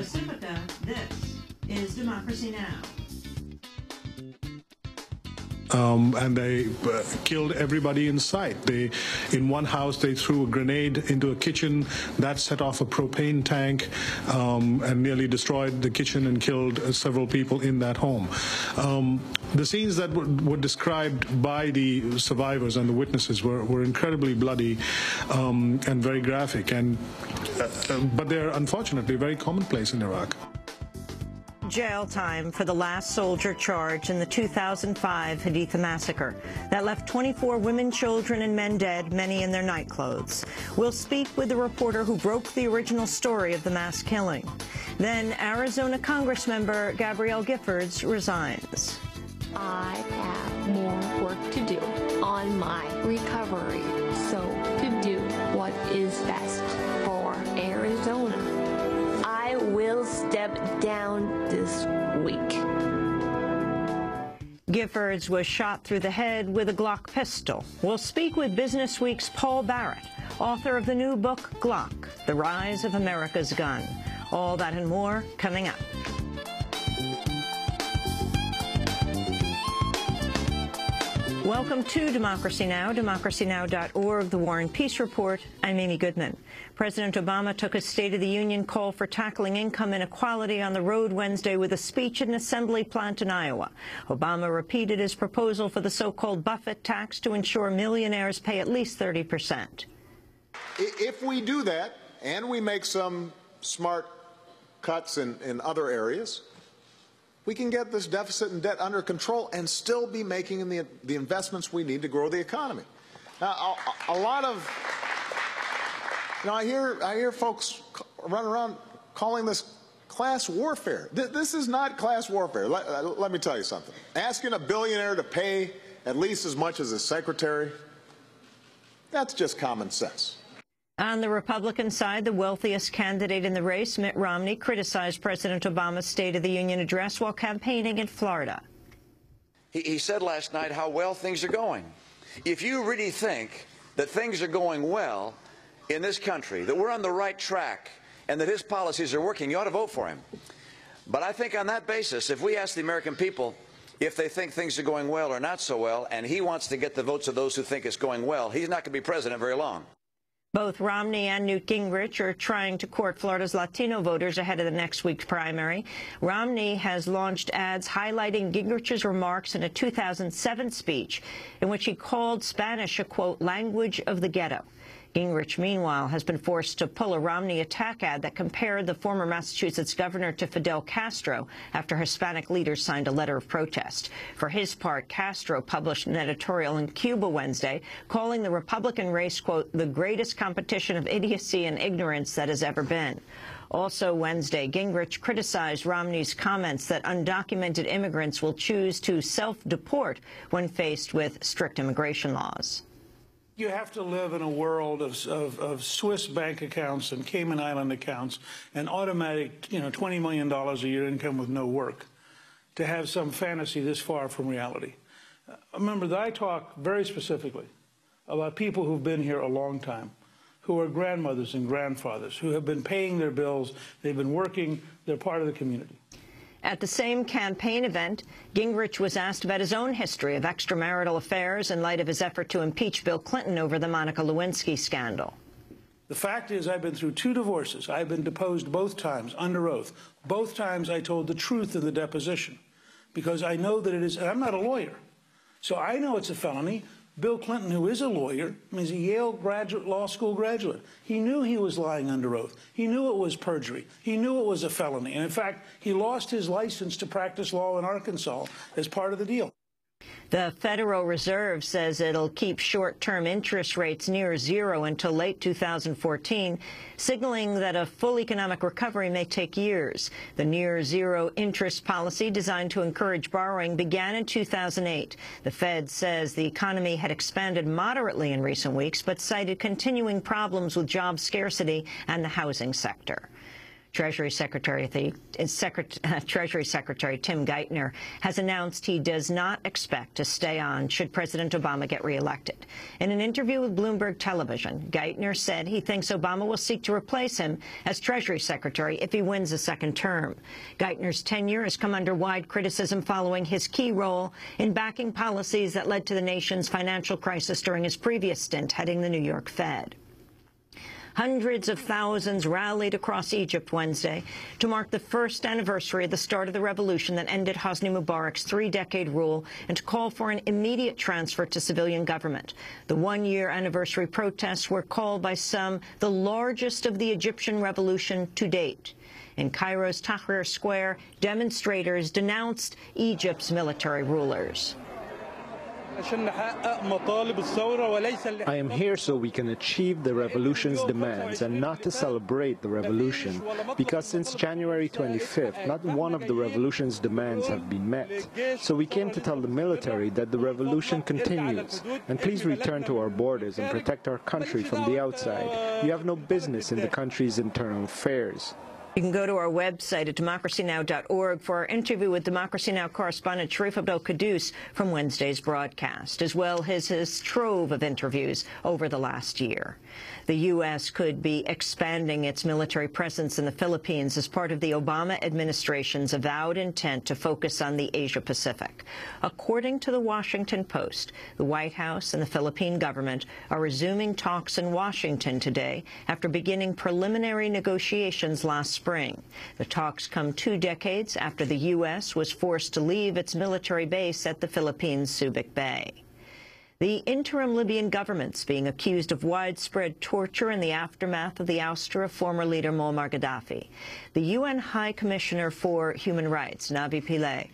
Pacifica, this is Democracy Now! And they killed everybody in sight. In one house, they threw a grenade into a kitchen that set off a propane tank and nearly destroyed the kitchen and killed several people in that home. The scenes that were described by the survivors and the witnesses were incredibly bloody and very graphic, but they're unfortunately very commonplace in Iraq. Jail time for the last soldier charged in the 2005 Haditha massacre that left 24 women, children, and men dead, many in their nightclothes. We'll speak with the reporter who broke the original story of the mass killing. Then Arizona Congressmember Gabrielle Giffords resigns. I have more work to do on my recovery, so to do what is best for Arizona, I will step down this week. Giffords was shot through the head with a Glock pistol. We'll speak with Business Week's Paul Barrett, author of the new book, Glock, The Rise of America's Gun. All that and more coming up. Welcome to Democracy Now!, democracynow.org, The War and Peace Report. I'm Amy Goodman. President Obama took a State of the Union call for tackling income inequality on the road Wednesday with a speech at an assembly plant in Iowa. Obama repeated his proposal for the so-called Buffett tax to ensure millionaires pay at least 30%. If we do that, and we make some smart cuts in other areas, we can get this deficit and debt under control and still be making the investments we need to grow the economy. Now, a lot of, I hear folks run around calling this class warfare. This is not class warfare. Let me tell you something. Asking a billionaire to pay at least as much as his secretary, that's just common sense. On the Republican side, the wealthiest candidate in the race, Mitt Romney, criticized President Obama's State of the Union address while campaigning in Florida. He said last night how well things are going. If you really think that things are going well in this country, that we're on the right track, and that his policies are working, you ought to vote for him. But I think on that basis, if we ask the American people if they think things are going well or not so well, and he wants to get the votes of those who think it's going well, he's not going to be president very long. Both Romney and Newt Gingrich are trying to court Florida's Latino voters ahead of the next week's primary. Romney has launched ads highlighting Gingrich's remarks in a 2007 speech in which he called Spanish a, quote, language of the ghetto. Gingrich, meanwhile, has been forced to pull a Romney attack ad that compared the former Massachusetts governor to Fidel Castro after Hispanic leaders signed a letter of protest. For his part, Castro published an editorial in Cuba Wednesday calling the Republican race, quote, the greatest competition of idiocy and ignorance that has ever been. Also Wednesday, Gingrich criticized Romney's comments that undocumented immigrants will choose to self-deport when faced with strict immigration laws. You have to live in a world of Swiss bank accounts and Cayman Island accounts and automatic, $20 million a year income with no work to have some fantasy this far from reality. Remember that I talk very specifically about people who've been here a long time, who are grandmothers and grandfathers, who have been paying their bills, they've been working, they're part of the community. At the same campaign event, Gingrich was asked about his own history of extramarital affairs in light of his effort to impeach Bill Clinton over the Monica Lewinsky scandal. The fact is I've been through 2 divorces. I've been deposed both times under oath. Both times I told the truth in the deposition because I know that it is, and I'm not a lawyer, so I know it's a felony. Bill Clinton, who is a lawyer, he's a Yale law school graduate. He knew he was lying under oath. He knew it was perjury. He knew it was a felony. And in fact, he lost his license to practice law in Arkansas as part of the deal. The Federal Reserve says it'll keep short-term interest rates near zero until late 2014, signaling that a full economic recovery may take years. The near-zero interest policy designed to encourage borrowing began in 2008. The Fed says the economy had expanded moderately in recent weeks, but cited continuing problems with job scarcity and the housing sector. Treasury Secretary Tim Geithner has announced he does not expect to stay on should President Obama get reelected. In an interview with Bloomberg Television, Geithner said he thinks Obama will seek to replace him as Treasury Secretary if he wins a second term. Geithner's tenure has come under wide criticism following his key role in backing policies that led to the nation's financial crisis during his previous stint heading the New York Fed. Hundreds of thousands rallied across Egypt Wednesday to mark the first anniversary of the start of the revolution that ended Hosni Mubarak's three-decade rule and to call for an immediate transfer to civilian government. The one-year anniversary protests were called by some the largest of the Egyptian revolution to date. In Cairo's Tahrir Square, demonstrators denounced Egypt's military rulers. I am here so we can achieve the revolution's demands and not to celebrate the revolution, because since January 25th, not one of the revolution's demands have been met. So we came to tell the military that the revolution continues, and please return to our borders and protect our country from the outside. You have no business in the country's internal affairs. You can go to our website at democracynow.org for our interview with Democracy Now! Correspondent Sharif Abdel-Quddus from Wednesday's broadcast, as well as his trove of interviews over the last year. The U.S. could be expanding its military presence in the Philippines as part of the Obama administration's avowed intent to focus on the Asia-Pacific. According to the Washington Post, the White House and the Philippine government are resuming talks in Washington today after beginning preliminary negotiations last spring. The talks come 2 decades after the U.S. was forced to leave its military base at the Philippines' Subic Bay. The interim Libyan government's being accused of widespread torture in the aftermath of the ouster of former leader Muammar Gaddafi. The UN High Commissioner for Human Rights, Navi Pillay,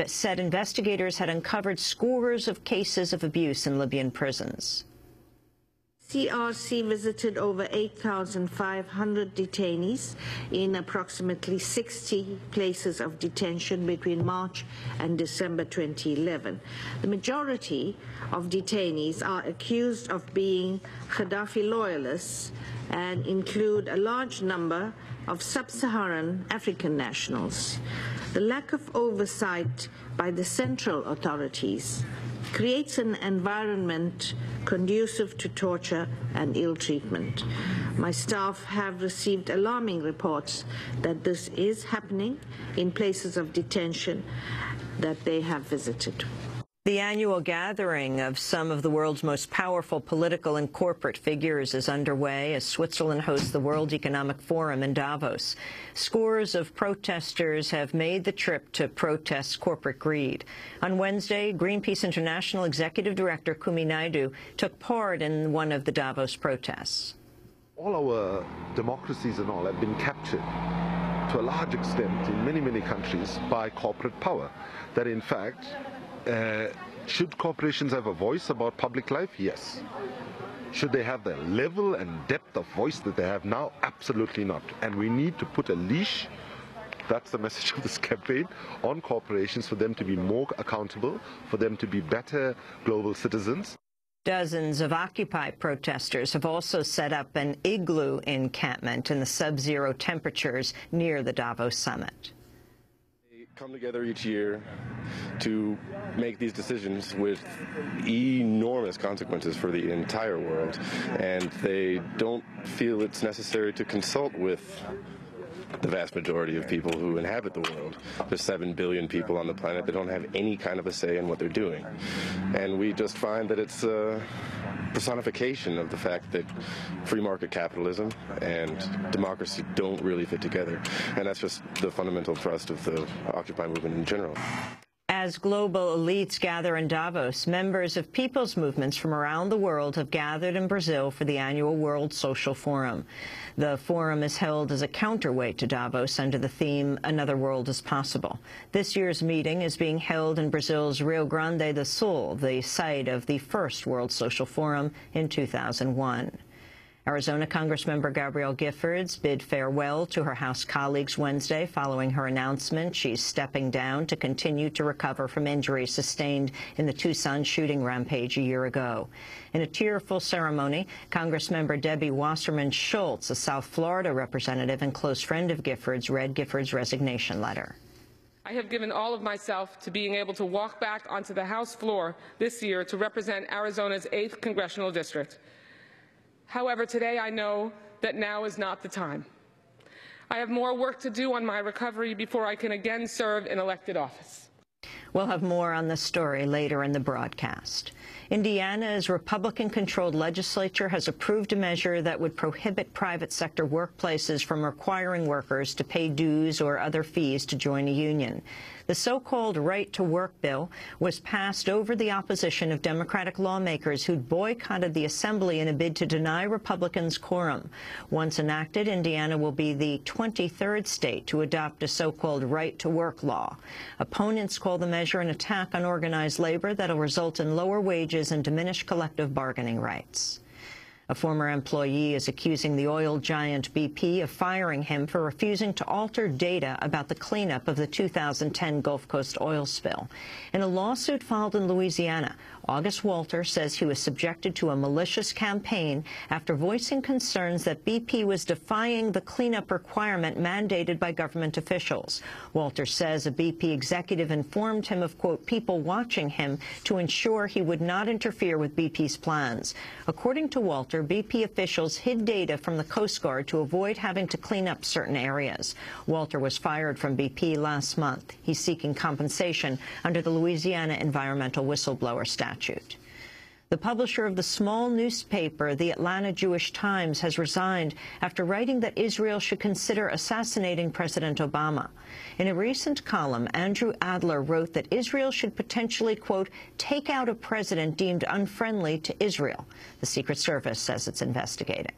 said investigators had uncovered scores of cases of abuse in Libyan prisons. CRC visited over 8,500 detainees in approximately 60 places of detention between March and December 2011. The majority of detainees are accused of being Gaddafi loyalists and include a large number of sub-Saharan African nationals. The lack of oversight by the central authorities creates an environment conducive to torture and ill treatment. My staff have received alarming reports that this is happening in places of detention that they have visited. The annual gathering of some of the world's most powerful political and corporate figures is underway as Switzerland hosts the World Economic Forum in Davos. Scores of protesters have made the trip to protest corporate greed. On Wednesday, Greenpeace International Executive Director Kumi Naidoo took part in one of the Davos protests. All our democracies and all have been captured to a large extent in many, many countries by corporate power. That in fact, should corporations have a voice about public life? Yes. Should they have the level and depth of voice that they have now? Absolutely not. And we need to put a leash, that's the message of this campaign, on corporations for them to be more accountable, for them to be better global citizens. Dozens of Occupy protesters have also set up an igloo encampment in the sub-zero temperatures near the Davos summit. Come together each year to make these decisions with enormous consequences for the entire world, and they don't feel it's necessary to consult with the vast majority of people who inhabit the world. There's 7 billion people on the planet that don't have any kind of a say in what they're doing. And we just find that it's a personification of the fact that free market capitalism and democracy don't really fit together. And that's just the fundamental thrust of the Occupy movement in general. As global elites gather in Davos, members of people's movements from around the world have gathered in Brazil for the annual World Social Forum. The forum is held as a counterweight to Davos under the theme, Another World is Possible. This year's meeting is being held in Brazil's Rio Grande do Sul, the site of the first World Social Forum in 2001. Arizona Congressmember Gabrielle Giffords bid farewell to her House colleagues Wednesday following her announcement she's stepping down to continue to recover from injuries sustained in the Tucson shooting rampage a year ago. In a tearful ceremony, Congressmember Debbie Wasserman Schultz, a South Florida representative and close friend of Giffords, read Giffords' resignation letter. I have given all of myself to being able to walk back onto the House floor this year to represent Arizona's 8th Congressional District. However, today I know that now is not the time. I have more work to do on my recovery before I can again serve in elected office. We'll have more on this story later in the broadcast. Indiana's Republican-controlled legislature has approved a measure that would prohibit private sector workplaces from requiring workers to pay dues or other fees to join a union. The so-called Right to Work bill was passed over the opposition of Democratic lawmakers who'd boycotted the assembly in a bid to deny Republicans quorum. Once enacted, Indiana will be the 23rd state to adopt a so-called Right to Work law. Opponents call the measure an attack on organized labor that'll result in lower wages and diminished collective bargaining rights. A former employee is accusing the oil giant BP of firing him for refusing to alter data about the cleanup of the 2010 Gulf Coast oil spill. In a lawsuit filed in Louisiana, August Walter says he was subjected to a malicious campaign after voicing concerns that BP was defying the cleanup requirement mandated by government officials. Walter says a BP executive informed him of, quote, people watching him to ensure he would not interfere with BP's plans. According to Walter, BP officials hid data from the Coast Guard to avoid having to clean up certain areas. Walter was fired from BP last month. He's seeking compensation under the Louisiana Environmental Whistleblower Statute. The publisher of the small newspaper, the Atlanta Jewish Times, has resigned after writing that Israel should consider assassinating President Obama. In a recent column, Andrew Adler wrote that Israel should potentially, quote, take out a president deemed unfriendly to Israel. The Secret Service says it's investigating.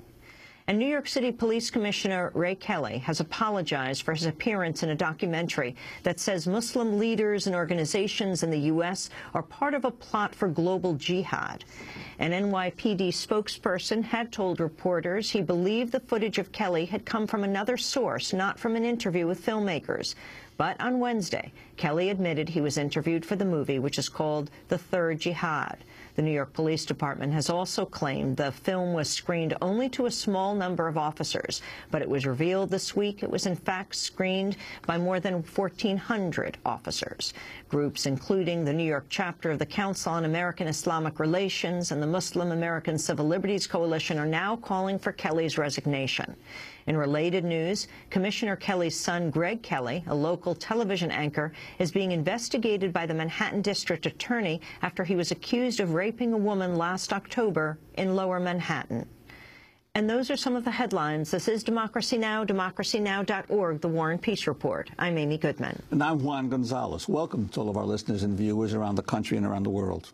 And New York City Police Commissioner Ray Kelly has apologized for his appearance in a documentary that says Muslim leaders and organizations in the U.S. are part of a plot for global jihad. An NYPD spokesperson had told reporters he believed the footage of Kelly had come from another source, not from an interview with filmmakers. But on Wednesday, Kelly admitted he was interviewed for the movie, which is called The Third Jihad. The New York Police Department has also claimed the film was screened only to a small number of officers, but it was revealed this week it was in fact screened by more than 1,400 officers. Groups including the New York chapter of the Council on American Islamic Relations and the Muslim American Civil Liberties Coalition are now calling for Kelly's resignation. In related news, Commissioner Kelly's son, Greg Kelly, a local television anchor, is being investigated by the Manhattan District Attorney after he was accused of raping a woman last October in Lower Manhattan. And those are some of the headlines. This is Democracy Now!, democracynow.org, The War and Peace Report. I'm Amy Goodman. And I'm Juan Gonzalez. Welcome to all of our listeners and viewers around the country and around the world.